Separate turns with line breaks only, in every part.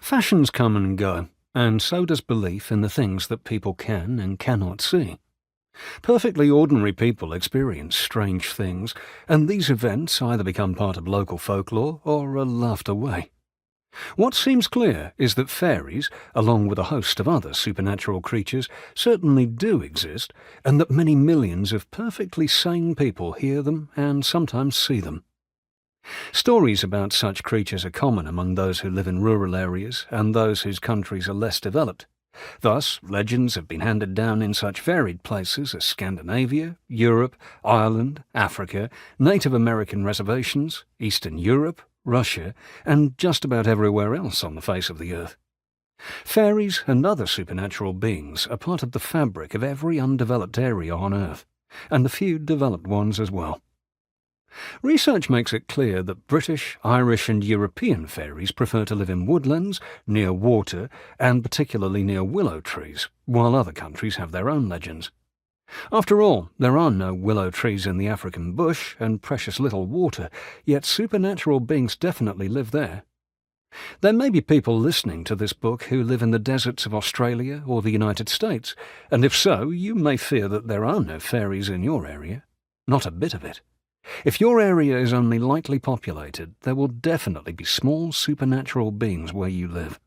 Fashions come and go, and so does belief in the things that people can and cannot see. Perfectly ordinary people experience strange things, and these events either become part of local folklore or are laughed away. What seems clear is that fairies, along with a host of other supernatural creatures, certainly do exist, and that many millions of perfectly sane people hear them and sometimes see them. Stories about such creatures are common among those who live in rural areas and those whose countries are less developed. Thus, legends have been handed down in such varied places as Scandinavia, Europe, Ireland, Africa, Native American reservations, Eastern Europe, Russia, and just about everywhere else on the face of the earth. Fairies and other supernatural beings are part of the fabric of every undeveloped area on Earth, and the few developed ones as well. Research makes it clear that British, Irish and European fairies prefer to live in woodlands, near water, and particularly near willow trees, while other countries have their own legends. After all, there are no willow trees in the African bush and precious little water, yet supernatural beings definitely live there. There may be people listening to this book who live in the deserts of Australia or the United States, and if so, you may fear that there are no fairies in your area. Not a bit of it. If your area is only lightly populated, there will definitely be small supernatural beings where you live.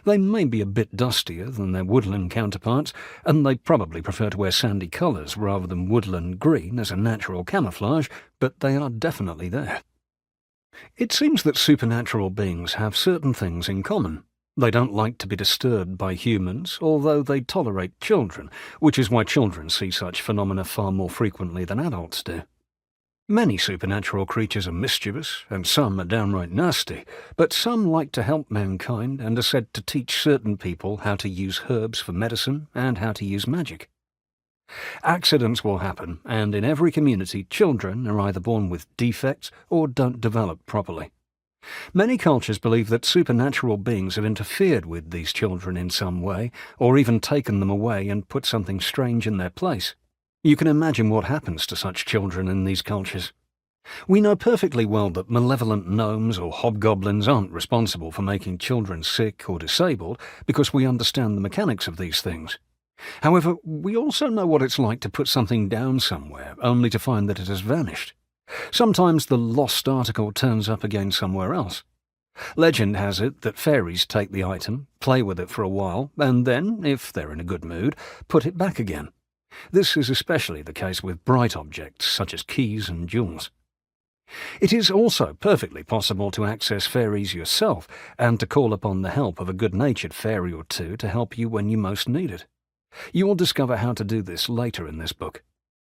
They may be a bit dustier than their woodland counterparts, and they probably prefer to wear sandy colours rather than woodland green as a natural camouflage, but they are definitely there. It seems that supernatural beings have certain things in common. They don't like to be disturbed by humans, although they tolerate children, which is why children see such phenomena far more frequently than adults do. Many supernatural creatures are mischievous, and some are downright nasty, but some like to help mankind and are said to teach certain people how to use herbs for medicine and how to use magic. Accidents will happen, and in every community children are either born with defects or don't develop properly. Many cultures believe that supernatural beings have interfered with these children in some way, or even taken them away and put something strange in their place. You can imagine what happens to such children in these cultures. We know perfectly well that malevolent gnomes or hobgoblins aren't responsible for making children sick or disabled because we understand the mechanics of these things. However, we also know what it's like to put something down somewhere only to find that it has vanished. Sometimes the lost article turns up again somewhere else. Legend has it that fairies take the item, play with it for a while, and then, if they're in a good mood, put it back again. This is especially the case with bright objects such as keys and jewels. It is also perfectly possible to access fairies yourself and to call upon the help of a good-natured fairy or two to help you when you most need it. You will discover how to do this later in this book.